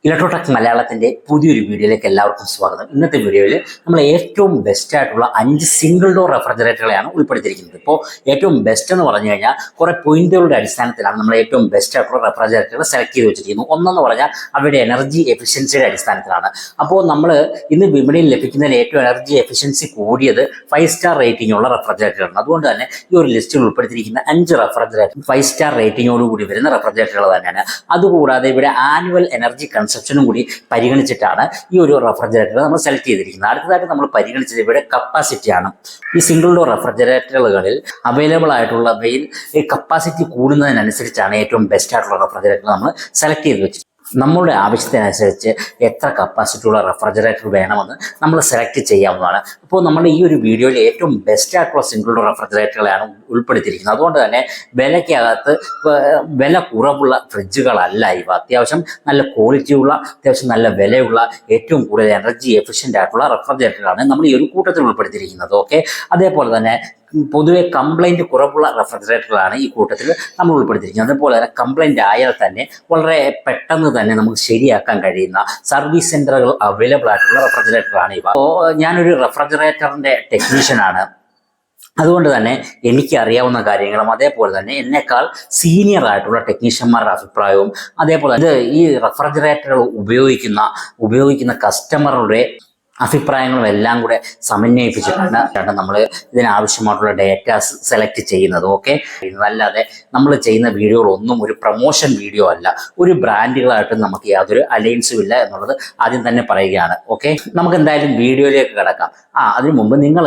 Electrotech മലയാളത്തിന്റെ പുതിയൊരു വീഡിയോയിലേക്ക് എല്ലാവർക്കും സ്വാഗതം. ഇന്നത്തെ വീഡിയോയിൽ നമ്മൾ ഏറ്റവും ബെസ്റ്റ് ആയിട്ടുള്ള 5 സിംഗിൾ ഡോർ റെഫ്രിജറേറ്ററുകളെയാണ് ഉൾപ്പെടുത്തിയിരിക്കുന്നത്. ഇപ്പോൾ ഏറ്റവും ബെസ്റ്റ് എന്ന് പറഞ്ഞു കഴിഞ്ഞാൽ കുറെ പോയിന്റുകളുടെ അടിസ്ഥാനത്തിലാണ് നമ്മൾ ഏറ്റവും ബെസ്റ്റ് ആയിട്ടുള്ള റെഫ്രിജറേറ്ററുകൾ സെലക്ട് ചെയ്ത് വെച്ചിരിക്കുന്നത്. ഒന്നെന്ന് പറഞ്ഞാൽ അവരുടെ എനർജി എഫിഷ്യൻസിയുടെ അടിസ്ഥാനത്തിലാണ്. അപ്പോൾ നമ്മൾ ഇന്ന് വിപണിയിൽ ലഭിക്കുന്നതിൽ ഏറ്റവും എനർജി എഫിഷ്യൻസി കൂടിയത് 5 സ്റ്റാർ റേറ്റിംഗ് ഉള്ള റെഫ്രിജറേറ്ററാണ്. അതുകൊണ്ട് തന്നെ ഈ ഒരു ലിസ്റ്റിൽ ഉൾപ്പെടുത്തിയിരിക്കുന്ന 5 റെഫ്രിജറേറ്റർ 5 സ്റ്റാർ റേറ്റിംഗോടുകൂടി വരുന്ന റെഫ്രിജറേറ്ററുകൾ തന്നെയാണ്. അതുകൂടാതെ ഇവിടെ ആനുവൽ എനർജി കൺസപ്ഷനും കൂടി പരിഗണിച്ചിട്ടാണ് ഈ ഒരു റെഫ്രിജറേറ്റർ നമ്മൾ സെലക്ട് ചെയ്തിരിക്കുന്നത്. അടുത്തതായിട്ട് നമ്മൾ പരിഗണിച്ചത് ഇവിടെ കപ്പാസിറ്റിയാണ്. ഈ സിംഗിൾ ഡോർ റെഫ്രിജറേറ്ററുകളിൽ അവൈലബിൾ ആയിട്ടുള്ളവയിൽ ഈ കപ്പാസിറ്റി കൂടുന്നതിനനുസരിച്ചാണ് ഏറ്റവും ബെസ്റ്റ് ആയിട്ടുള്ള റെഫ്രിജറേറ്റർ നമ്മൾ സെലക്ട് ചെയ്ത് വെച്ചത്. നമ്മളുടെ ആവശ്യത്തിനനുസരിച്ച് എത്ര കപ്പാസിറ്റിയുള്ള റെഫ്രിജറേറ്റർ വേണമെന്ന് നമ്മൾ സെലക്ട് ചെയ്യാവുന്നതാണ്. അപ്പോൾ നമ്മൾ ഈ ഒരു വീഡിയോയിൽ ഏറ്റവും ബെസ്റ്റ് ആയിട്ടുള്ള സിംഗിൾ ഡോർ റെഫ്രിജറേറ്ററുകളെയാണ് ഉൾപ്പെടുത്തിയിരിക്കുന്നത്. അതുകൊണ്ട് തന്നെ വിലയ്ക്കകത്ത് വില കുറവുള്ള ഫ്രിഡ്ജുകളല്ല ഇവ. അത്യാവശ്യം നല്ല ക്വാളിറ്റിയുള്ള, അത്യാവശ്യം നല്ല വിലയുള്ള, ഏറ്റവും കൂടുതൽ എനർജി എഫിഷ്യൻ്റ് ആയിട്ടുള്ള റെഫ്രിജറേറ്ററാണ് നമ്മൾ ഈ ഒരു കൂട്ടത്തിൽ ഉൾപ്പെടുത്തിയിരിക്കുന്നത്. ഓക്കെ, അതേപോലെ തന്നെ പൊതുവെ കംപ്ലൈൻറ്റ് കുറവുള്ള റെഫ്രിജറേറ്ററുകളാണ് ഈ കൂട്ടത്തിൽ നമ്മൾ ഉൾപ്പെടുത്തിയിരിക്കുന്നത്. അതുപോലെ തന്നെ കംപ്ലൈൻറ്റ് ആയാൽ തന്നെ വളരെ പെട്ടെന്ന് തന്നെ നമുക്ക് ശരിയാക്കാൻ കഴിയുന്ന സർവീസ് സെൻ്ററുകൾ അവൈലബിൾ ആയിട്ടുള്ള റെഫ്രിജറേറ്ററാണ് ഇവ. അപ്പോൾ ഞാനൊരു റെഫ്രിജറേറ്ററിൻ്റെ ടെക്നീഷ്യനാണ്. അതുകൊണ്ട് തന്നെ എനിക്ക് അറിയാവുന്ന കാര്യങ്ങളും അതേപോലെ തന്നെ എന്നെക്കാൾ സീനിയർ ആയിട്ടുള്ള ടെക്നീഷ്യന്മാരുടെ അഭിപ്രായവും അതേപോലെ ഈ റെഫ്രിജറേറ്ററുകൾ ഉപയോഗിക്കുന്ന കസ്റ്റമറുടെ അഭിപ്രായങ്ങളും എല്ലാം കൂടെ സമന്വയിപ്പിച്ചിട്ടാണ് നമ്മൾ ഇതിനാവശ്യമായിട്ടുള്ള ഡേറ്റ സെലക്ട് ചെയ്യുന്നത്. ഓക്കെ, അല്ലാതെ നമ്മൾ ചെയ്യുന്ന വീഡിയോകളൊന്നും ഒരു പ്രൊമോഷൻ വീഡിയോ അല്ല. ഒരു ബ്രാൻഡുകളായിട്ടും നമുക്ക് യാതൊരു അലയൻസും ഇല്ല എന്നുള്ളത് ആദ്യം തന്നെ പറയുകയാണ്. ഓക്കെ, നമുക്ക് എന്തായാലും വീഡിയോയിലേക്ക് കിടക്കാം. അതിനു മുമ്പ് നിങ്ങൾ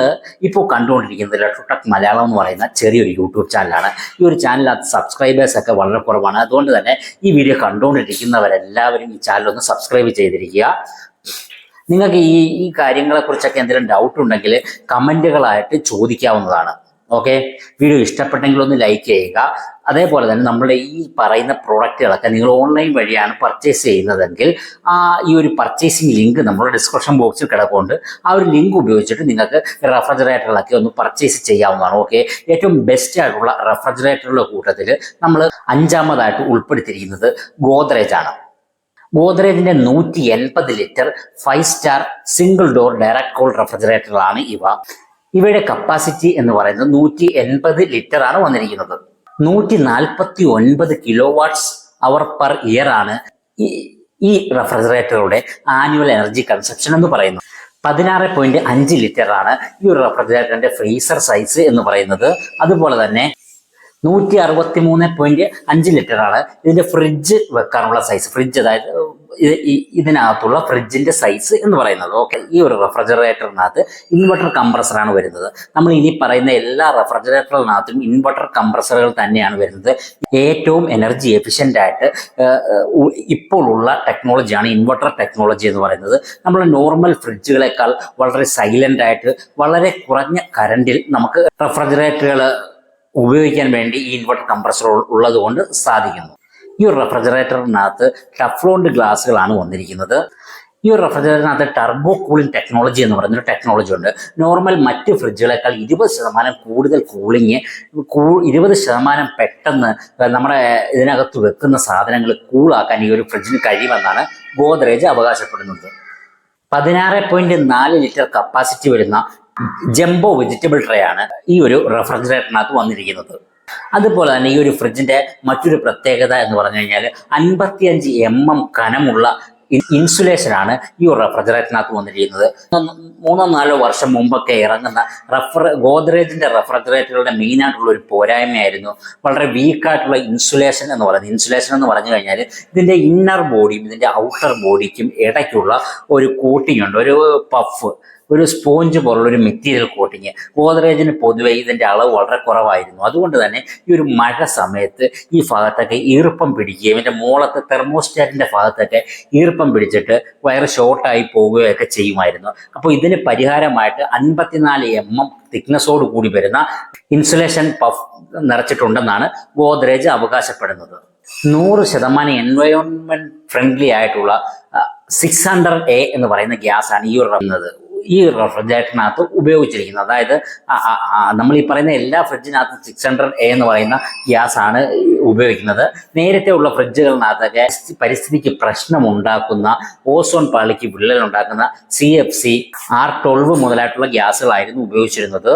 ഇപ്പോൾ കണ്ടുകൊണ്ടിരിക്കുന്നത് ഇലക്ട്രോടെക് മലയാളം എന്ന് പറയുന്ന ചെറിയൊരു യൂട്യൂബ് ചാനലാണ്. ഈ ഒരു ചാനലിനകത്ത് സബ്സ്ക്രൈബേഴ്സ് ഒക്കെ വളരെ കുറവാണ്. അതുകൊണ്ട് തന്നെ ഈ വീഡിയോ കണ്ടുകൊണ്ടിരിക്കുന്നവരെല്ലാവരും ഈ ചാനലൊന്ന് സബ്സ്ക്രൈബ് ചെയ്തിരിക്കുക. നിങ്ങൾക്ക് ഈ കാര്യങ്ങളെക്കുറിച്ചൊക്കെ എന്തെങ്കിലും ഡൗട്ട് ഉണ്ടെങ്കിൽ കമൻറ്റുകളായിട്ട് ചോദിക്കാവുന്നതാണ്. ഓക്കെ, വീഡിയോ ഇഷ്ടപ്പെട്ടെങ്കിൽ ഒന്ന് ലൈക്ക് ചെയ്യുക. അതേപോലെ തന്നെ നമ്മുടെ ഈ പറയുന്ന പ്രോഡക്റ്റുകളൊക്കെ നിങ്ങൾ ഓൺലൈൻ വഴിയാണ് പർച്ചേസ് ചെയ്യുന്നതെങ്കിൽ ഈ ഒരു പർച്ചേസിങ് ലിങ്ക് നമ്മുടെ ഡിസ്ക്രിപ്ഷൻ ബോക്സിൽ കിടക്കുന്നുണ്ട്. ആ ഒരു ലിങ്ക് ഉപയോഗിച്ചിട്ട് നിങ്ങൾക്ക് റെഫ്രിജറേറ്ററുകളൊക്കെ ഒന്ന് പർച്ചേസ് ചെയ്യാവുന്നതാണ്. ഓക്കെ, ഏറ്റവും ബെസ്റ്റ് ആയിട്ടുള്ള റെഫ്രിജറേറ്ററുകളുടെ കൂട്ടത്തിൽ നമ്മൾ 5ാമതായിട്ട് ഉൾപ്പെടുത്തിയിരിക്കുന്നത് ഗോദ്രേജ് ആണ്. ഗോദ്രേജിന്റെ 180 litre 5 star single door direct cool റെഫ്രിജറേറ്ററുകളാണ് ഇവ. ഇവയുടെ കപ്പാസിറ്റി എന്ന് പറയുന്നത് 180 ലിറ്റർ ആണ് വന്നിരിക്കുന്നത്. 149 kilowatts hour per year ആണ് ഈ റെഫ്രിജറേറ്ററുകളുടെ ആനുവൽ എനർജി കൺസപ്ഷൻ എന്ന് പറയുന്നത്. 16.5 ലിറ്റർ ആണ് ഈ ഒരു റെഫ്രിജറേറ്ററിന്റെ ഫ്രീസർ സൈസ് എന്ന് പറയുന്നത്. അതുപോലെ തന്നെ 163.5 ലിറ്റർ ആണ് ഇതിന്റെ ഫ്രിഡ്ജ് വെക്കാനുള്ള സൈസ്. ഫ്രിഡ്ജ്, അതായത് ഇതിനകത്തുള്ള ഫ്രിഡ്ജിന്റെ സൈസ് എന്ന് പറയുന്നത്. ഓക്കെ, ഈ ഒരു റെഫ്രിജറേറ്ററിനകത്ത് ഇൻവെർട്ടർ കംപ്രസറാണ് വരുന്നത്. നമ്മൾ ഇനി പറയുന്ന എല്ലാ റെഫ്രിജറേറ്ററിനകത്തും ഇൻവെർട്ടർ കംപ്രസറുകൾ തന്നെയാണ് വരുന്നത്. ഏറ്റവും എനർജി എഫിഷ്യൻ്റ് ആയിട്ട് ഇപ്പോൾ ഉള്ള ടെക്നോളജിയാണ് ഇൻവെർട്ടർ ടെക്നോളജി എന്ന് പറയുന്നത്. നമ്മൾ നോർമൽ ഫ്രിഡ്ജുകളെക്കാൾ വളരെ സൈലന്റ് ആയിട്ട് വളരെ കുറഞ്ഞ കറണ്ടിൽ നമുക്ക് റെഫ്രിജറേറ്ററുകൾ ഉപയോഗിക്കാൻ വേണ്ടി ഈ ഇൻവെർട്ടർ കംപ്രസർ ഉള്ളത് കൊണ്ട് സാധിക്കുന്നു. ഈ ഒരു റെഫ്രിജറേറ്ററിനകത്ത് ടഫ്ലോണ്ട് ഗ്ലാസുകളാണ് വന്നിരിക്കുന്നത്. ഈ ഒരു റെഫ്രിജറേറ്ററിനകത്ത് ടർബോ കൂളിംഗ് ടെക്നോളജി എന്ന് പറയുന്നൊരു ടെക്നോളജി ഉണ്ട്. നോർമൽ മറ്റ് ഫ്രിഡ്ജുകളെക്കാൾ 20% കൂടുതൽ കൂളിങ്, 20% പെട്ടെന്ന് നമ്മുടെ ഇതിനകത്ത് വെക്കുന്ന സാധനങ്ങൾ കൂളാക്കാൻ ഈ ഒരു ഫ്രിഡ്ജിന് കഴിയുമെന്നാണ് ഗോദ്രേജ് അവകാശപ്പെടുന്നത്. 16.4 ലിറ്റർ കപ്പാസിറ്റി വരുന്ന ജംബോ വെജിറ്റബിൾ ട്രേ ആണ് ഈ ഒരു റെഫ്രിജറേറ്ററിനകത്ത് വന്നിരിക്കുന്നത്. അതുപോലെ തന്നെ ഈ ഒരു ഫ്രിഡ്ജിന്റെ മറ്റൊരു പ്രത്യേകത എന്ന് പറഞ്ഞു കഴിഞ്ഞാൽ 55 mm കനമുള്ള ഇൻസുലേഷനാണ് ഈ ഒരു റെഫ്രിജറേറ്ററിനകത്ത് വന്നിരിക്കുന്നത്. 3-4 വർഷം മുമ്പൊക്കെ ഇറങ്ങുന്ന ഗോദ്രേജിന്റെ റെഫ്രിജറേറ്ററുകളുടെ മെയിൻ ആയിട്ടുള്ള ഒരു പോരായ്മയായിരുന്നു വളരെ വീക്കായിട്ടുള്ള ഇൻസുലേഷൻ എന്ന് പറയുന്നത്. ഇൻസുലേഷൻ എന്ന് പറഞ്ഞു കഴിഞ്ഞാൽ ഇതിന്റെ ഇന്നർ ബോഡിയും ഇതിന്റെ ഔട്ടർ ബോഡിക്കും ഇടയ്ക്കുള്ള ഒരു കോട്ടിംഗ് ഉണ്ട്, ഒരു പഫ്, ഒരു സ്പോഞ്ച് പോലുള്ളൊരു മെറ്റീരിയൽ കോട്ടിങ്. ഗോദ്രേജിന് പൊതുവെ ഇതിൻ്റെ അളവ് വളരെ കുറവായിരുന്നു. അതുകൊണ്ട് തന്നെ ഈ ഒരു മഴ സമയത്ത് ഈ ഭാഗത്തൊക്കെ ഈർപ്പം പിടിക്കുകയും ഇതിൻ്റെ മുകളത്തെ തെർമോസ്റ്റാറ്റിൻ്റെ ഭാഗത്തൊക്കെ ഈർപ്പം പിടിച്ചിട്ട് വയർ ഷോർട്ടായി പോവുകയൊക്കെ ചെയ്യുമായിരുന്നു. അപ്പോൾ ഇതിന് പരിഹാരമായിട്ട് 54 mm തിക്നെസ്സോട് കൂടി വരുന്ന ഇൻസുലേഷൻ പഫ് നിറച്ചിട്ടുണ്ടെന്നാണ് ഗോദ്രേജ് അവകാശപ്പെടുന്നത്. 100% എൻവയോൺമെന്റ് ഫ്രണ്ട്ലി ആയിട്ടുള്ള 600A എന്ന് പറയുന്ന ഗ്യാസാണ് ഈ ഒരു ഈ റെഫ്രിജറേറ്ററിനകത്ത് ഉപയോഗിച്ചിരിക്കുന്നത്. അതായത് നമ്മൾ ഈ പറയുന്ന എല്ലാ ഫ്രിഡ്ജിനകത്തും 600A എന്ന് പറയുന്ന ഗ്യാസ് ആണ് ഉപയോഗിക്കുന്നത്. നേരത്തെ ഉള്ള ഫ്രിഡ്ജുകളിനകത്തൊക്കെ പരിസ്ഥിതിക്ക് പ്രശ്നമുണ്ടാക്കുന്ന, ഓസോൺ പാളിക്ക് വിള്ളലുണ്ടാക്കുന്ന CFC, R12 മുതലായിട്ടുള്ള ഗ്യാസുകളായിരുന്നു ഉപയോഗിച്ചിരുന്നത്.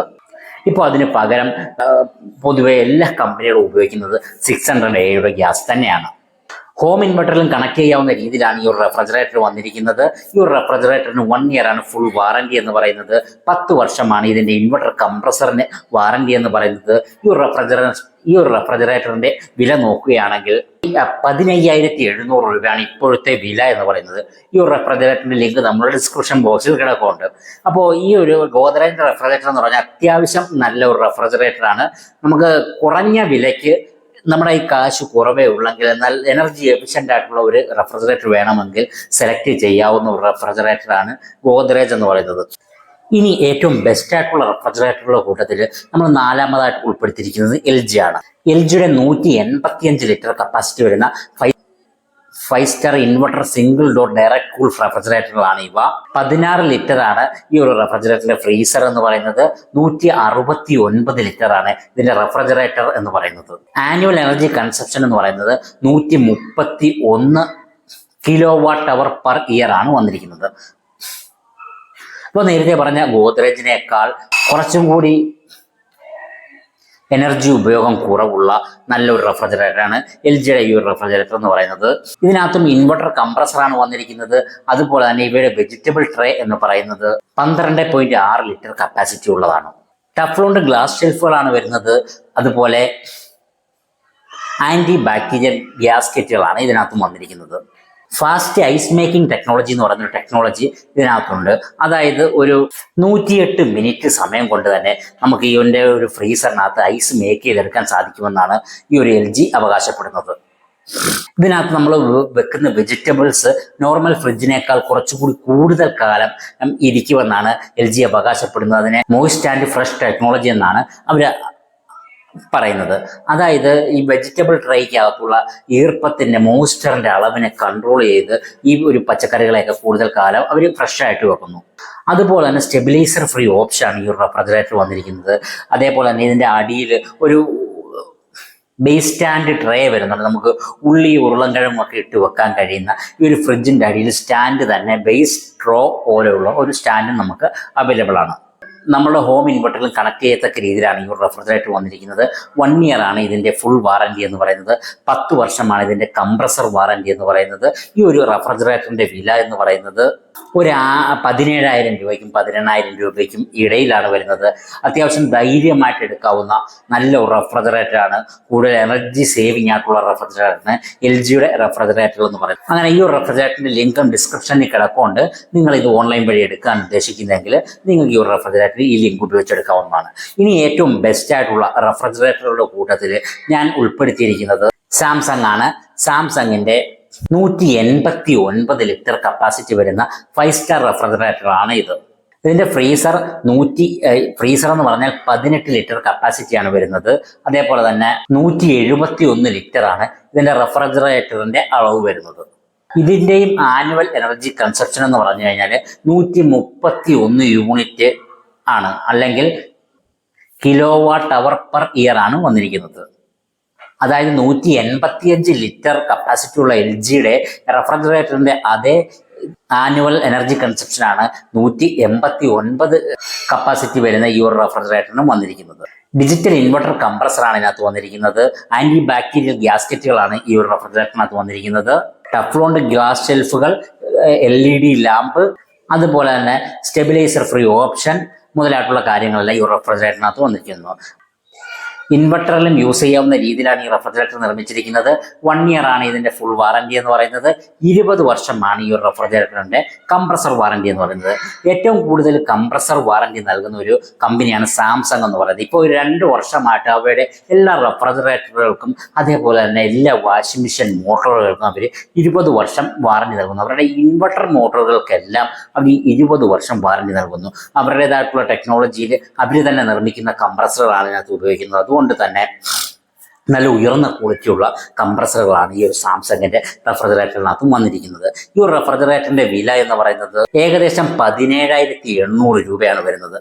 ഇപ്പോൾ അതിന് പകരം പൊതുവെ എല്ലാ കമ്പനികളും ഉപയോഗിക്കുന്നത് 600Aയുടെ ഗ്യാസ് തന്നെയാണ്. ഹോം ഇൻവെർട്ടറിലും കണക്ട് ചെയ്യാവുന്ന രീതിയിലാണ് ഈ ഒരു റെഫ്രിജറേറ്റർ വന്നിരിക്കുന്നത്. ഈ ഒരു റെഫ്രിജറേറ്ററിന് 1 year ആണ് ഫുൾ വാറന്റി എന്ന് പറയുന്നത്. 10 വർഷമാണ് ഇതിന്റെ ഇൻവെർട്ടർ കംപ്രസറിന് വാറന്റി എന്ന് പറയുന്നത്. ഈ ഒരു റെഫ്രിജറേറ്ററിന്റെ വില നോക്കുകയാണെങ്കിൽ 15,700 രൂപയാണ് ഇപ്പോഴത്തെ വില എന്ന് പറയുന്നത്. ഈ ഒരു റെഫ്രിജറേറ്ററിന്റെ ലിങ്ക് നമ്മുടെ ഡിസ്ക്രിപ്ഷൻ ബോക്സിൽ കിടക്കുന്നുണ്ട്. അപ്പോൾ ഈ ഒരു ഗോദ്രേജിന്റെ റെഫ്രിജറേറ്റർ എന്ന് പറഞ്ഞാൽ അത്യാവശ്യം നല്ല ഒരു റെഫ്രിജറേറ്റർ ആണ്. നമുക്ക് കുറഞ്ഞ വിലയ്ക്ക് നമ്മുടെ ഈ കാശ് കുറവേ ഉള്ളെങ്കിൽ എന്നാൽ എനർജി എഫിഷ്യൻ്റ് ആയിട്ടുള്ള ഒരു റെഫ്രിജറേറ്റർ വേണമെങ്കിൽ സെലക്ട് ചെയ്യാവുന്ന ഒരു റെഫ്രിജറേറ്ററാണ് ഗോദ്രേജ് എന്ന് പറയുന്നത്. ഇനി ഏറ്റവും ബെസ്റ്റ് ആയിട്ടുള്ള റെഫ്രിജറേറ്ററുകളുടെ കൂട്ടത്തിൽ നമ്മൾ 4ാമതായിട്ട് ഉൾപ്പെടുത്തിയിരിക്കുന്നത് LG ആണ്. LGയുടെ 185 ലിറ്റർ കപ്പാസിറ്റി വരുന്ന 5 star inverter single door direct cool റെഫ്രിജറേറ്ററുകളാണ് ഇവ. 16 ലിറ്റർ ആണ് ഈ ഒരു റെഫ്രിജറേറ്ററിന്റെ ഫ്രീസർ എന്ന് പറയുന്നത്. 169 ലിറ്റർ ആണ് ഇതിന്റെ റെഫ്രിജറേറ്റർ എന്ന് പറയുന്നത്. ആനുവൽ എനർജി കൺസപ്ഷൻ എന്ന് പറയുന്നത് 131 kWh per year ആണ് വന്നിരിക്കുന്നത്. അപ്പോൾ നേരത്തെ പറഞ്ഞ ഗോദ്രേജിനേക്കാൾ കുറച്ചും കൂടി എനർജി ഉപയോഗം കുറവുള്ള നല്ലൊരു റെഫ്രിജറേറ്ററാണ് LGയുടെ ഈ ഒരു റെഫ്രിജറേറ്റർ എന്ന് പറയുന്നത്. ഇതിനകത്തും ഇൻവെർട്ടർ കംപ്രസറാണ് വന്നിരിക്കുന്നത്. അതുപോലെ തന്നെ ഇവയുടെ വെജിറ്റബിൾ ട്രേ എന്ന് പറയുന്നത് 12.6 ലിറ്റർ കപ്പാസിറ്റി ഉള്ളതാണ്. ടഫ്ലോണ്ട് ഗ്ലാസ് ഷെൽഫുകളാണ് വരുന്നത്. അതുപോലെ ആന്റി ബാക്ടീരിയൽ ഗ്യാസ്കറ്റുകളാണ് ഇതിനകത്തും വന്നിരിക്കുന്നത്. ഫാസ്റ്റ് ഐസ് മേക്കിംഗ് ടെക്നോളജി എന്ന് പറയുന്ന ടെക്നോളജി ഇതിനകത്തുണ്ട്. അതായത് ഒരു 108 മിനിറ്റ് സമയം കൊണ്ട് തന്നെ നമുക്ക് ഇതിൻ്റെ ഒരു ഫ്രീസറിനകത്ത് ഐസ് മേക്ക് ചെയ്തെടുക്കാൻ സാധിക്കുമെന്നാണ് ഈ ഒരു LG അവകാശപ്പെടുന്നത്. ഇതിനകത്ത് നമ്മൾ വെക്കുന്ന വെജിറ്റബിൾസ് നോർമൽ ഫ്രിഡ്ജിനേക്കാൾ കുറച്ചുകൂടി കൂടുതൽ കാലം ഇരിക്കുമെന്നാണ് LG അവകാശപ്പെടുന്നത്. അതിനെ മോയിസ്റ്റ് ആൻഡ് ഫ്രഷ് ടെക്നോളജി എന്നാണ് അവർ പറയുന്നത്. അതായത് ഈ വെജിറ്റബിൾ ട്രേക്കകത്തുള്ള ഈർപ്പത്തിന്റെ മോയ്സ്ചറിന്റെ അളവിനെ കൺട്രോൾ ചെയ്ത് ഈ ഒരു പച്ചക്കറികളെയൊക്കെ കൂടുതൽ കാലം അവർ ഫ്രഷ് ആയിട്ട് വെക്കുന്നു. അതുപോലെ തന്നെ സ്റ്റെബിലൈസർ ഫ്രീ ഓപ്ഷനാണ് ഈ ഒരു റെഫ്രിജറേറ്റർ വന്നിരിക്കുന്നത്. അതേപോലെ തന്നെ ഇതിന്റെ അടിയിൽ ഒരു ബേസ് സ്റ്റാൻഡ് ട്രേ വരുന്നുണ്ട്. നമുക്ക് ഉള്ളി, ഉരുളൻകിഴങ്ങും ഒക്കെ ഇട്ട് വെക്കാൻ കഴിയുന്ന ഈ ഒരു ഫ്രിഡ്ജിന്റെ അടിയിൽ സ്റ്റാൻഡ് തന്നെ ബേസ് ട്രോ പോലെയുള്ള ഒരു സ്റ്റാൻഡ് നമുക്ക് അവൈലബിൾ ആണ്. നമ്മുടെ ഹോം ഇൻവെർട്ടറിൽ കണക്ട് ചെയ്യത്തക്ക രീതിയിലാണ് ഈ ഒരു റെഫ്രിജറേറ്റർ വന്നിരിക്കുന്നത്. 1 year ആണ് ഇതിന്റെ ഫുൾ വാറന്റി എന്ന് പറയുന്നത്. 10 വർഷമാണ് ഇതിന്റെ കംപ്രസർ വാറന്റി എന്ന് പറയുന്നത്. ഈ ഒരു റെഫ്രിജറേറ്ററിന്റെ വില എന്ന് പറയുന്നത് ഒരു 17,000 രൂപയ്ക്കും 18,000 രൂപയ്ക്കും ഇടയിലാണ് വരുന്നത്. അത്യാവശ്യം ധൈര്യമായിട്ട് എടുക്കാവുന്ന നല്ല ഒരു റെഫ്രിജറേറ്ററാണ്. കൂടുതൽ എനർജി സേവിങ് ആയിട്ടുള്ള റെഫ്രിജറേറ്ററിന് LGയുടെ റെഫ്രിജറേറ്റർ എന്ന് പറയുന്നത്. അങ്ങനെ ഈ ഒരു റെഫ്രിജറേറ്ററിന്റെ ലിങ്കും ഡിസ്ക്രിപ്ഷനിൽ കിടക്കുന്നുണ്ട്. നിങ്ങൾ ഇത് ഓൺലൈൻ വഴി എടുക്കാൻ ഉദ്ദേശിക്കുന്നെങ്കിൽ നിങ്ങൾക്ക് ഈ ഒരു റെഫ്രിജറേറ്റർ ഈ ലിങ്ക് ഉപയോഗിച്ചെടുക്കാവുന്നതാണ്. ഇനി ഏറ്റവും ബെസ്റ്റ് ആയിട്ടുള്ള റെഫ്രിജറേറ്ററുകളുടെ കൂട്ടത്തിൽ ഞാൻ ഉൾപ്പെടുത്തിയിരിക്കുന്നത് സാംസങ് ആണ്. സാംസങ്ങിന്റെ 189 ലിറ്റർ കപ്പാസിറ്റി വരുന്ന 5 സ്റ്റാർ റെഫ്രിജറേറ്റർ ആണ് ഇത്. ഇതിന്റെ ഫ്രീസർ എന്ന് പറഞ്ഞാൽ 18 ലിറ്റർ കപ്പാസിറ്റിയാണ് വരുന്നത്. അതേപോലെ തന്നെ 171 ലിറ്റർ ആണ് ഇതിന്റെ റെഫ്രിജറേറ്ററിന്റെ അളവ് വരുന്നത്. ഇതിന്റെയും ആനുവൽ എനർജി കൺസപ്ഷൻ എന്ന് പറഞ്ഞു കഴിഞ്ഞാൽ 131 യൂണിറ്റ് ആണ്, അല്ലെങ്കിൽ kWh per year ആണ് വന്നിരിക്കുന്നത്. അതായത് 185 ലിറ്റർ കപ്പാസിറ്റി ഉള്ള LGയുടെ റെഫ്രിജറേറ്ററിന്റെ അതേ ആനുവൽ എനർജി കൺസപ്ഷൻ ആണ് 189 കപ്പാസിറ്റി വരുന്ന ഈ ഒരു റെഫ്രിജറേറ്ററിനും വന്നിരിക്കുന്നത്. ഡിജിറ്റൽ ഇൻവെർട്ടർ കംപ്രസറാണ് ഇതിനകത്ത് വന്നിരിക്കുന്നത്. ആന്റി ബാക്ടീരിയൽ ഗ്യാസ്കറ്റുകളാണ് ഈ ഒരു റെഫ്രിജറേറ്ററിനകത്ത് വന്നിരിക്കുന്നത്. ടഫ്ലോണ്ട് ഗ്ലാസ് ഷെൽഫുകൾ, LED ലാമ്പ്, അതുപോലെ തന്നെ സ്റ്റെബിലൈസർ ഫ്രീ ഓപ്ഷൻ മുതലായിട്ടുള്ള കാര്യങ്ങളെല്ലാം ഈ റെഫ്രിജറേറ്ററിനകത്ത് വന്നിരിക്കുന്നു. ഇൻവെർട്ടറിലും യൂസ് ചെയ്യാവുന്ന രീതിയിലാണ് ഈ റെഫ്രിജറേറ്റർ നിർമ്മിച്ചിരിക്കുന്നത്. 1 year ആണ് ഇതിന്റെ ഫുൾ വാറന്റി എന്ന് പറയുന്നത്. 20 വർഷമാണ് ഈ ഒരു റെഫ്രിജറേറ്ററിന്റെ കംപ്രസർ വാറന്റി എന്ന് പറയുന്നത്. ഏറ്റവും കൂടുതൽ കംപ്രസർ വാറന്റി നൽകുന്ന ഒരു കമ്പനിയാണ് സാംസങ് എന്ന് പറയുന്നത്. ഇപ്പോൾ 2 വർഷമായിട്ട് അവരുടെ എല്ലാ റെഫ്രിജറേറ്ററുകൾക്കും അതേപോലെ തന്നെ എല്ലാ വാഷിംഗ് മെഷീൻ മോട്ടോറുകൾക്കും അവർ 20 വർഷം വാറന്റി നൽകുന്നു. അവരുടെ ഇൻവെർട്ടർ മോട്ടോറുകൾക്കെല്ലാം അവർ 20 വർഷം വാറന്റി നൽകുന്നു. അവരുടേതായിട്ടുള്ള ടെക്നോളജിയിൽ അവർ തന്നെ നിർമ്മിക്കുന്ന കംപ്രസറുകളാണ് ഇതിനകത്ത് ഉപയോഗിക്കുന്നത്. അതുകൊണ്ട് തന്നെ നല്ല ഉയർന്ന ക്വാളിറ്റിയുള്ള കംപ്രസറുകളാണ് ഈ ഒരു സാംസങ്ങിന്റെ റെഫ്രിജറേറ്ററിനകത്തും വന്നിരിക്കുന്നത്. ഈ ഒരു റെഫ്രിജറേറ്ററിന്റെ വില എന്ന് പറയുന്നത് ഏകദേശം 17,800 രൂപയാണ് വരുന്നത്.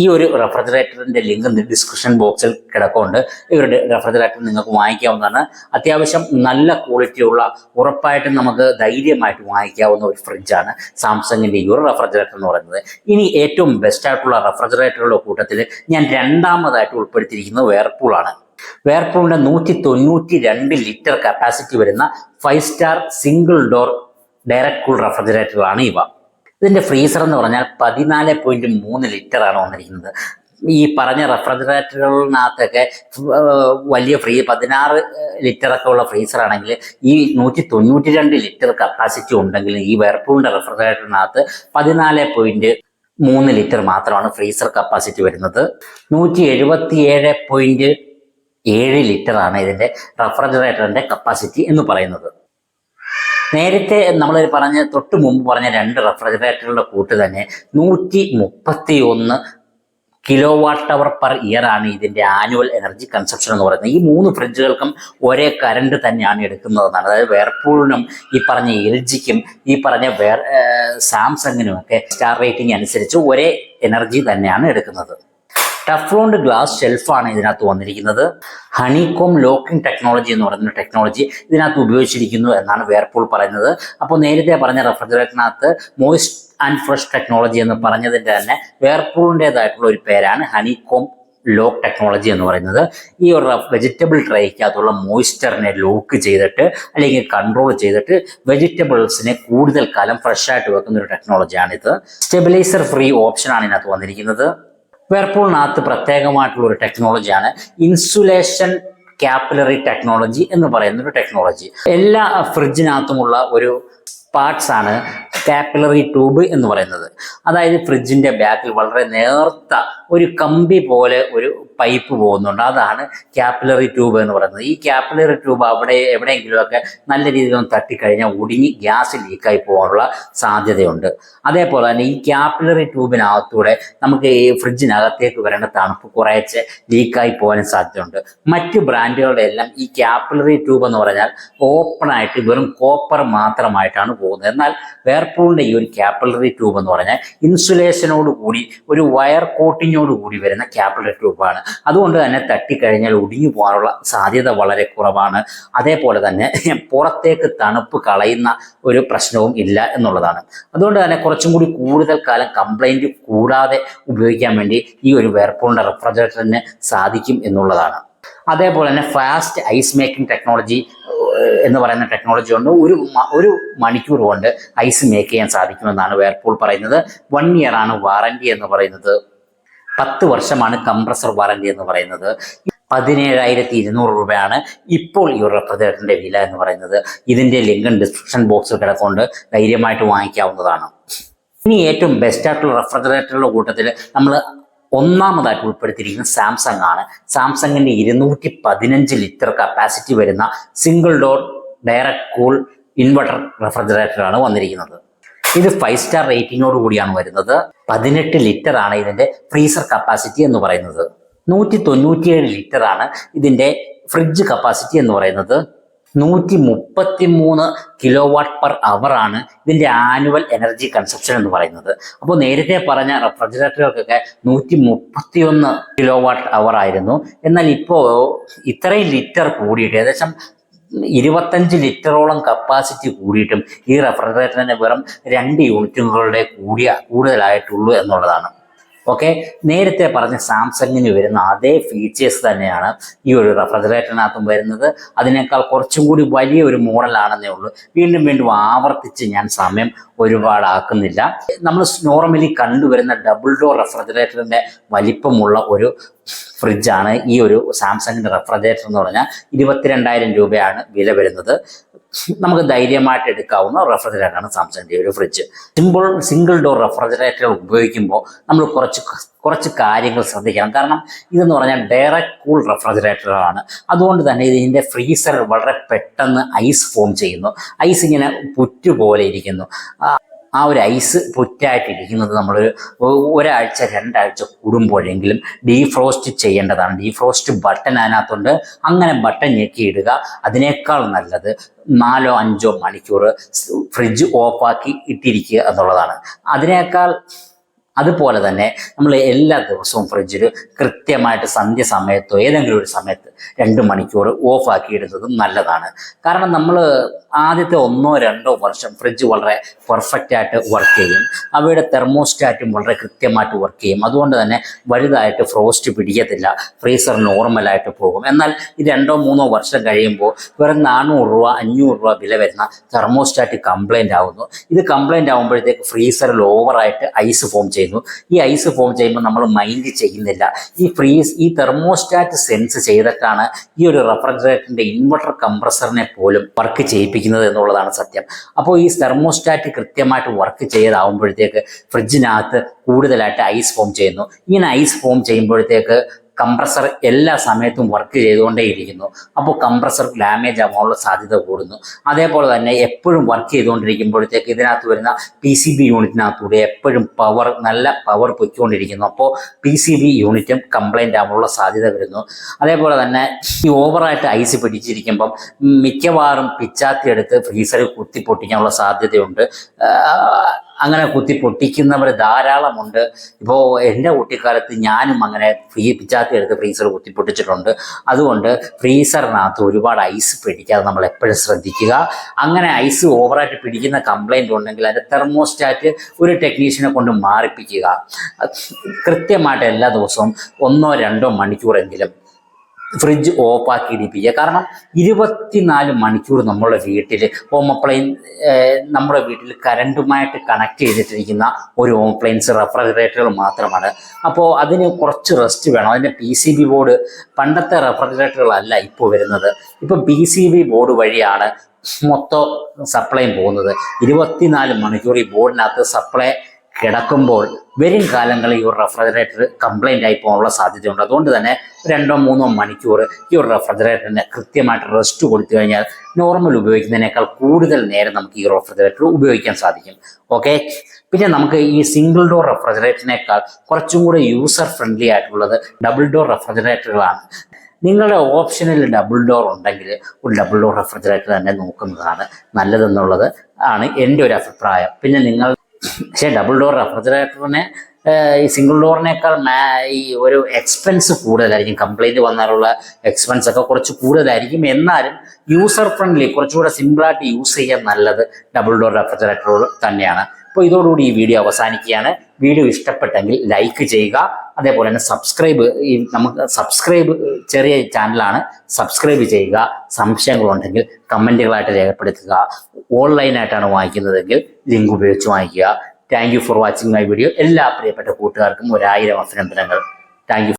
ഈ ഒരു റെഫ്രിജറേറ്ററിന്റെ ലിങ്ക് ഡിസ്ക്രിപ്ഷൻ ബോക്സിൽ കിടക്കുന്നുണ്ട്. ഇവരുടെ റെഫ്രിജറേറ്റർ നിങ്ങൾക്ക് വാങ്ങിക്കാവുന്നതാണ്. അത്യാവശ്യം നല്ല ക്വാളിറ്റിയുള്ള, ഉറപ്പായിട്ടും നമുക്ക് ധൈര്യമായിട്ട് വാങ്ങിക്കാവുന്ന ഒരു ഫ്രിഡ്ജാണ് സാംസങ്ങിന്റെ ഈ ഒരു റെഫ്രിജറേറ്റർ എന്ന് പറയുന്നത്. ഇനി ഏറ്റവും ബെസ്റ്റ് ആയിട്ടുള്ള റെഫ്രിജറേറ്ററുകളുടെ കൂട്ടത്തിൽ ഞാൻ രണ്ടാമതായിട്ട് ഉൾപ്പെടുത്തിയിരിക്കുന്നത് വേർപൂളാണ്. വേർപൂളിന്റെ 192 ലിറ്റർ കപ്പാസിറ്റി വരുന്ന 5 star single door direct cool റെഫ്രിജറേറ്ററുകളാണ് ഇവ. ഇതിന്റെ ഫ്രീസർ എന്ന് പറഞ്ഞാൽ 14.3 ലിറ്റർ ആണ് വന്നിരിക്കുന്നത്. ഈ പറഞ്ഞ റെഫ്രിജറേറ്ററുകളിനകത്തൊക്കെ വലിയ 16 ലിറ്ററൊക്കെ ഉള്ള ഫ്രീസർ ആണെങ്കിൽ ഈ 192 ലിറ്റർ കപ്പാസിറ്റി ഉണ്ടെങ്കിൽ ഈ വേർപൂളിന്റെ റെഫ്രിജറേറ്ററിനകത്ത് 14.3 ലിറ്റർ മാത്രമാണ് ഫ്രീസർ കപ്പാസിറ്റി വരുന്നത്. 177.7 ലിറ്റർ ആണ് ഇതിന്റെ റെഫ്രിജറേറ്ററിന്റെ കപ്പാസിറ്റി എന്ന് പറയുന്നത്. നേരത്തെ നമ്മൾ തൊട്ട് മുമ്പ് പറഞ്ഞ 2 റെഫ്രിജറേറ്ററുകളുടെ കൂട്ട് തന്നെ 131 കിലോ വാട്ട് അവർ പെർ ഇയർ ആണ് ഇതിന്റെ ആനുവൽ എനർജി കൺസപ്ഷൻ എന്ന് പറയുന്നത്. ഈ 3 ഫ്രിഡ്ജുകൾക്കും ഒരേ കറണ്ട് തന്നെയാണ് എടുക്കുന്നതെന്നാണ്. അതായത് വേർപൂളിനും ഈ പറഞ്ഞ LGക്കും ഈ പറഞ്ഞ സാംസങ്ങിനും ഒക്കെ സ്റ്റാർ റേറ്റിംഗ് അനുസരിച്ച് ഒരേ എനർജി തന്നെയാണ് എടുക്കുന്നത്. ടഫ്ലോണ്ട് ഗ്ലാസ് ഷെൽഫാണ് ഇതിനകത്ത് വന്നിരിക്കുന്നത്. ഹണികോം ലോക്കിംഗ് ടെക്നോളജി എന്ന് പറയുന്ന ടെക്നോളജി ഇതിനകത്ത് ഉപയോഗിച്ചിരിക്കുന്നു എന്നാണ് വേർപൂൾ പറയുന്നത്. അപ്പോൾ നേരത്തെ പറഞ്ഞ റെഫ്രിജറേറ്ററിനകത്ത് മോയിസ്റ്റ് ആൻഡ് ഫ്രഷ് ടെക്നോളജി എന്ന് പറഞ്ഞതിൻ്റെ തന്നെ വേർപൂളിൻ്റെതായിട്ടുള്ള ഒരു പേരാണ് ഹണികോം ലോക്ക് ടെക്നോളജി എന്ന് പറയുന്നത്. ഈ ഒരു വെജിറ്റബിൾ ട്രേക്കകത്തുള്ള മോയ്സ്ചറിനെ ലോക്ക് ചെയ്തിട്ട് അല്ലെങ്കിൽ കൺട്രോൾ ചെയ്തിട്ട് വെജിറ്റബിൾസിനെ കൂടുതൽ കാലം ഫ്രഷ് ആയിട്ട് വെക്കുന്ന ഒരു ടെക്നോളജിയാണിത്. സ്റ്റെബിലൈസർ ഫ്രീ ഓപ്ഷനാണ് ഇതിനകത്ത് വന്നിരിക്കുന്നത്. വേർപൂളിനകത്ത് പ്രത്യേകമായിട്ടുള്ള ഒരു ടെക്നോളജിയാണ് ഇൻസുലേഷൻ കാപ്പിലറി ടെക്നോളജി എന്ന് പറയുന്ന ഒരു ടെക്നോളജി. എല്ലാ ഫ്രിഡ്ജിനകത്തുമുള്ള ഒരു പാർട്സ് ആണ് കാപ്പിലറി ട്യൂബ് എന്ന് പറയുന്നത്. അതായത് ഫ്രിഡ്ജിന്റെ ബാക്കിൽ വളരെ നേർത്ത ഒരു കമ്പി പോലെ ഒരു പൈപ്പ് പോകുന്നുണ്ട്. അതാണ് കാപ്പിലറി ട്യൂബ് എന്ന് പറയുന്നത്. ഈ കാപ്പിലറി ട്യൂബ് എവിടെയെങ്കിലുമൊക്കെ നല്ല രീതിയിൽ ഒന്ന് തട്ടിക്കഴിഞ്ഞാൽ ഒടിഞ്ഞ് ഗ്യാസ് ലീക്കായി പോകാനുള്ള സാധ്യതയുണ്ട്. അതേപോലെ തന്നെ ഈ കാപ്പിലറി ട്യൂബിനകത്തൂടെ നമുക്ക് ഈ ഫ്രിഡ്ജിനകത്തേക്ക് വരേണ്ട തണുപ്പ് കുറേശ്ശെ ലീക്കായി പോകാനും സാധ്യതയുണ്ട്. മറ്റ് ബ്രാൻഡുകളുടെ എല്ലാം ഈ കാപ്പിലറി ട്യൂബ് എന്ന് പറഞ്ഞാൽ ഓപ്പണായിട്ട് വെറും കോപ്പർ മാത്രമായിട്ടാണ് പോകുന്നത്. എന്നാൽ വേർപൂളിന്റെ ഈ ഒരു കാപ്പിലറി ട്യൂബ് എന്ന് പറഞ്ഞാൽ ഇൻസുലേഷനോട് കൂടി ഒരു വയർ കോട്ടിങ്ങോട് കൂടി വരുന്ന കാപ്പിലറി ട്യൂബാണ്. അതുകൊണ്ട് തന്നെ തട്ടിക്കഴിഞ്ഞാൽ ഒടിഞ്ഞു പോകാനുള്ള സാധ്യത വളരെ കുറവാണ്. അതേപോലെ തന്നെ പുറത്തേക്ക് തണുപ്പ് കളയുന്ന ഒരു പ്രശ്നവും ഇല്ല എന്നുള്ളതാണ്. അതുകൊണ്ട് തന്നെ കുറച്ചും കൂടി കൂടുതൽ കാലം കംപ്ലൈൻറ്റ് കൂടാതെ ഉപയോഗിക്കാൻ വേണ്ടി ഈ ഒരു വേർപൂളിന്റെ റെഫ്രിജറേറ്ററിന് സാധിക്കും എന്നുള്ളതാണ്. അതേപോലെ തന്നെ ഫാസ്റ്റ് ഐസ് മേക്കിംഗ് ടെക്നോളജി എന്ന് പറയുന്ന ടെക്നോളജി കൊണ്ട് ഒരു മണിക്കൂർ കൊണ്ട് ഐസ് മേക്ക് ചെയ്യാൻ സാധിക്കുമെന്നാണ് വേർപൂൾ പറയുന്നത്. 1 ഇയർ ആണ് വാറന്റി എന്ന് പറയുന്നത്. 10 വർഷമാണ് കംപ്രസർ വാറന്റി എന്ന് പറയുന്നത്. 17,200 രൂപയാണ് ഇപ്പോൾ ഈ റെഫ്രിജറേറ്ററിന്റെ വില എന്ന് പറയുന്നത്. ഇതിന്റെ ലിങ്ക് ഡിസ്ക്രിപ്ഷൻ ബോക്സിൽ കിടക്കൊണ്ട് ധൈര്യമായിട്ട് വാങ്ങിക്കാവുന്നതാണ്. ഇനി ഏറ്റവും ബെസ്റ്റ് ആയിട്ടുള്ള റെഫ്രിജറേറ്ററുടെ കൂട്ടത്തിൽ നമ്മൾ ഒന്നാമതായിട്ട് ഉൾപ്പെടുത്തിയിരിക്കുന്നത് സാംസങ് ആണ്. സാംസങ്ങിന്റെ 215 ലിറ്റർ കപ്പാസിറ്റി വരുന്ന single door direct cool inverter റെഫ്രിജറേറ്ററാണ് വന്നിരിക്കുന്നത്. ഇത് 5 സ്റ്റാർ റേറ്റിംഗോട് കൂടിയാണ് വരുന്നത്. 18 ലിറ്റർ ആണ് ഇതിന്റെ ഫ്രീസർ കപ്പാസിറ്റി എന്ന് പറയുന്നത്. 197 ലിറ്റർ ആണ് ഇതിന്റെ ഫ്രിഡ്ജ് കപ്പാസിറ്റി എന്ന് പറയുന്നത്. 133 കിലോ വാട്ട് പെർ അവർ ആണ് ഇതിന്റെ ആനുവൽ എനർജി കൺസപ്ഷൻ എന്ന് പറയുന്നത്. അപ്പോൾ നേരത്തെ പറഞ്ഞ റെഫ്രിജറേറ്ററുകൾക്കൊക്കെ 131 കിലോ വാട്ട് അവർ ആയിരുന്നു. എന്നാൽ ഇപ്പോൾ ഇത്രയും ലിറ്റർ കൂടിയിട്ട് ഏകദേശം 25 ലിറ്ററോളം കപ്പാസിറ്റി കൂടിയിട്ടും ഈ റെഫ്രിജറേറ്ററിന് വെറും 2 യൂണിറ്റുകളുടെ കൂടുതലായിട്ടുള്ളൂ എന്നുള്ളതാണ്. ഓക്കെ, നേരത്തെ പറഞ്ഞ സാംസങ്ങിന് വരുന്ന അതേ ഫീച്ചേഴ്സ് തന്നെയാണ് ഈ ഒരു റെഫ്രിജറേറ്ററിനകത്തും വരുന്നത്. അതിനേക്കാൾ കുറച്ചും കൂടി വലിയ ഒരു മോഡലാണെന്നേ ഉള്ളൂ. വീണ്ടും ആവർത്തിച്ച് ഞാൻ സമയം ഒരുപാടാക്കുന്നില്ല. നമ്മൾ നോർമലി കണ്ടുവരുന്ന ഡബിൾ ഡോർ റെഫ്രിജറേറ്ററിന്റെ വലിപ്പമുള്ള ഒരു ഫ്രിഡ്ജാണ് ഈ ഒരു സാംസങ്ങിന്റെ റെഫ്രിജറേറ്റർ എന്ന് പറഞ്ഞാൽ. 22,000 രൂപയാണ് വില വരുന്നത്. നമുക്ക് ധൈര്യമായിട്ട് എടുക്കാവുന്ന റെഫ്രിജറേറ്ററാണ് സാംസങ്ങിന്റെ ഒരു ഫ്രിഡ്ജ്. സിംഗിൾ ഡോർ റെഫ്രിജറേറ്റർ ഉപയോഗിക്കുമ്പോൾ നമ്മൾ കുറച്ച് കാര്യങ്ങൾ ശ്രദ്ധിക്കണം. കാരണം ഇതെന്ന് പറഞ്ഞാൽ ഡയറക്ട് കൂൾ റെഫ്രിജറേറ്ററാണ്. അതുകൊണ്ട് തന്നെ ഇതിൻ്റെ ഫ്രീസർ വളരെ പെട്ടെന്ന് ഐസ് ഫോം ചെയ്യുന്നു. ഐസ് ഇങ്ങനെ പുറ്റുപോലെ ഇരിക്കുന്നു. ആ ഒരു ഐസ് പുറ്റായിട്ടിരിക്കുന്നത് നമ്മൾ ഒരാഴ്ച 2 ആഴ്ച കൂടുമ്പോഴെങ്കിലും ഡീഫ്രോസ്റ്റ് ചെയ്യേണ്ടതാണ്. ഡീഫ്രോസ്റ്റ് ബട്ടൺ അതിനകത്തുണ്ട്, അങ്ങനെ ബട്ടൺ ഞെക്കിയിടുക. അതിനേക്കാൾ നല്ലത് 4-5 മണിക്കൂർ ഫ്രിഡ്ജ് ഓഫാക്കി ഇട്ടിരിക്കുക എന്നുള്ളതാണ്. അതുപോലെ തന്നെ നമ്മൾ എല്ലാ ദിവസവും ഫ്രിഡ്ജിൽ കൃത്യമായിട്ട് സന്ധ്യ സമയത്തോ ഏതെങ്കിലും ഒരു സമയത്ത് 2 മണിക്കൂർ ഓഫാക്കി ഇടുന്നതും നല്ലതാണ്. കാരണം നമ്മൾ ആദ്യത്തെ 1-2 വർഷം ഫ്രിഡ്ജ് വളരെ പെർഫെക്റ്റ് ആയിട്ട് വർക്ക് ചെയ്യും, അവയുടെ തെർമോസ്റ്റാറ്റും വളരെ കൃത്യമായിട്ട് വർക്ക് ചെയ്യും. അതുകൊണ്ട് തന്നെ വലുതായിട്ട് ഫ്രോസ്റ്റ് പിടിക്കത്തില്ല, ഫ്രീസർ നോർമലായിട്ട് പോകും. എന്നാൽ ഈ 2-3 വർഷം കഴിയുമ്പോൾ വെറും 400 രൂപ 500 രൂപ വില വരുന്ന തെർമോസ്റ്റാറ്റ് കംപ്ലൈൻ്റ് ആവുന്നു. ഇത് കംപ്ലൈൻ്റ് ആകുമ്പോഴത്തേക്ക് ഫ്രീസറിൽ ഓവറായിട്ട് ഐസ് ഫോം ചെയ്യുന്നു. ഈ ഐസ് ഫോം ചെയ്യുമ്പോൾ നമ്മൾ മൈൻഡ് ചെയ്യുന്നില്ല. ഈ തെർമോസ്റ്റാറ്റ് സെൻസ് ചെയ്തിട്ടാണ് ഈ ഒരു റെഫ്രിജറേറ്ററിന്റെ ഇൻവെർട്ടർ കംപ്രസറിനെ പോലും വർക്ക് ചെയ്യിപ്പിക്കുന്നത് എന്നുള്ളതാണ് സത്യം. അപ്പോൾ ഈ തെർമോസ്റ്റാറ്റ് കൃത്യമായിട്ട് വർക്ക് ചെയ്താവുമ്പോഴത്തേക്ക് ഫ്രിഡ്ജിനകത്ത് കൂടുതലായിട്ട് ഐസ് ഫോം ചെയ്യുന്നു. ഇങ്ങനെ ഐസ് ഫോം ചെയ്യുമ്പോഴത്തേക്ക് കംപ്രസർ എല്ലാ സമയത്തും വർക്ക് ചെയ്തുകൊണ്ടേയിരിക്കുന്നു. അപ്പോൾ കംപ്രസർ ഡാമേജ് ആവാനുള്ള സാധ്യത കൂടുന്നു. അതേപോലെ തന്നെ എപ്പോഴും വർക്ക് ചെയ്തുകൊണ്ടിരിക്കുമ്പോഴത്തേക്ക് ഇതിനകത്ത് വരുന്ന PCB യൂണിറ്റിനകത്തൂടെ എപ്പോഴും നല്ല പവർ പൊയ്ക്കൊണ്ടിരിക്കുന്നു. അപ്പോൾ PCB യൂണിറ്റും കംപ്ലൈൻ്റ് ആവാനുള്ള സാധ്യത വരുന്നു. അതേപോലെ തന്നെ ഈ ഓവറായിട്ട് ഐസ് പിടിച്ചിരിക്കുമ്പം മിക്കവാറും പിച്ചാത്തി എടുത്ത് ഫ്രീസറിൽ കുത്തി പൊട്ടിക്കാനുള്ള സാധ്യതയുണ്ട്. അങ്ങനെ കുത്തി പൊട്ടിക്കുന്നവർ ധാരാളമുണ്ട്. ഇപ്പോൾ എൻ്റെ കുട്ടിക്കാലത്ത് ഞാനും അങ്ങനെ പിച്ചാത്തി എടുത്ത് ഫ്രീസർ കുത്തി പൊട്ടിച്ചിട്ടുണ്ട്. അതുകൊണ്ട് ഫ്രീസറിനകത്ത് ഒരുപാട് ഐസ് പിടിക്കാതെ നമ്മൾ എപ്പോഴും ശ്രദ്ധിക്കുക. അങ്ങനെ ഐസ് ഓവറായിട്ട് പിടിക്കുന്ന കംപ്ലൈൻറ്റ് ഉണ്ടെങ്കിൽ അതിൻ്റെ തെർമോസ്റ്റാറ്റ് ഒരു ടെക്നീഷ്യനെ കൊണ്ട് മാറിപ്പിക്കുക. കൃത്യമായിട്ട് എല്ലാ ദിവസവും 1-2 മണിക്കൂറെങ്കിലും ഫ്രിഡ്ജ് ഓഫാക്കി ഇടിപ്പിക്കുക. കാരണം 24 മണിക്കൂർ നമ്മുടെ വീട്ടിൽ നമ്മുടെ വീട്ടിൽ കറണ്ടുമായിട്ട് കണക്ട് ചെയ്തിട്ടിരിക്കുന്ന ഒരു ഹോം അപ്ലയൻസ് റെഫ്രിജറേറ്ററുകൾ മാത്രമാണ്. അപ്പോൾ അതിന് കുറച്ച് റെസ്റ്റ് വേണം. അതിൻ്റെ PCB ബോർഡ് പണ്ടത്തെ റെഫ്രിജറേറ്ററുകളല്ല ഇപ്പോൾ വരുന്നത്. ഇപ്പോൾ PCB ബോർഡ് വഴിയാണ് മൊത്തം സപ്ലൈയും പോകുന്നത്. 24 മണിക്കൂർ ഈ ബോർഡിനകത്ത് സപ്ലൈ കിടക്കുമ്പോൾ വരും കാലങ്ങളിൽ ഈ ഒരു റെഫ്രിജറേറ്റർ കംപ്ലൈൻ്റ് ആയി പോകാനുള്ള സാധ്യതയുണ്ട്. അതുകൊണ്ട് തന്നെ 2-3 മണിക്കൂർ ഈ ഒരു റെഫ്രിജറേറ്ററിന് കൃത്യമായിട്ട് റെസ്റ്റ് കൊടുത്തു കഴിഞ്ഞാൽ നോർമൽ ഉപയോഗിക്കുന്നതിനേക്കാൾ കൂടുതൽ നേരം നമുക്ക് ഈ റെഫ്രിജറേറ്റർ ഉപയോഗിക്കാൻ സാധിക്കും. ഓക്കെ, പിന്നെ നമുക്ക് ഈ സിംഗിൾ ഡോർ റെഫ്രിജറേറ്ററിനേക്കാൾ കുറച്ചും കൂടെ യൂസർ ഫ്രണ്ട്ലി ആയിട്ടുള്ളത് ഡബിൾ ഡോർ റെഫ്രിജറേറ്ററുകളാണ്. നിങ്ങളുടെ ഓപ്ഷനിൽ ഡബിൾ ഡോർ ഉണ്ടെങ്കിൽ ഒരു ഡബിൾ ഡോർ റെഫ്രിജറേറ്റർ തന്നെ നോക്കുന്നതാണ് നല്ലതെന്നുള്ളത് ആണ് എൻ്റെ ഒരു അഭിപ്രായം. പിന്നെ പക്ഷേ ഡബിൾ ഡോർ റെഫ്രിജറേറ്ററിനെ ഈ സിംഗിൾ ഡോറിനേക്കാൾ ഈ ഒരു എക്സ്പെൻസ് കൂടുതലായിരിക്കും. കംപ്ലൈൻറ്റ് വന്നാലുള്ള എക്സ്പെൻസ് ഒക്കെ കുറച്ച് കൂടുതലായിരിക്കും. എന്നാലും യൂസർ ഫ്രണ്ട്ലി, കുറച്ചുകൂടെ സിമ്പിളായിട്ട് യൂസ് ചെയ്യാൻ നല്ലത് ഡബിൾ ഡോർ റെഫ്രിജറേറ്ററുകൾ തന്നെയാണ്. അപ്പോൾ ഇതോടുകൂടി ഈ വീഡിയോ അവസാനിക്കുകയാണ്. വീഡിയോ ഇഷ്ടപ്പെട്ടെങ്കിൽ ലൈക്ക് ചെയ്യുക. അതേപോലെ തന്നെ സബ്സ്ക്രൈബ് ചെറിയ ചാനലാണ്, സബ്സ്ക്രൈബ് ചെയ്യുക. സംശയങ്ങളുണ്ടെങ്കിൽ കമൻറ്റുകളായിട്ട് രേഖപ്പെടുത്തുക. ഓൺലൈനായിട്ടാണ് വാങ്ങിക്കുന്നതെങ്കിൽ ലിങ്ക് ഉപയോഗിച്ച് വാങ്ങിക്കുക. Thank you for watching my video. എല്ലാ പ്രിയപ്പെട്ട കൂട്ടുകാർക്കും 1000 അഭിനന്ദനങ്ങൾ. Thank you.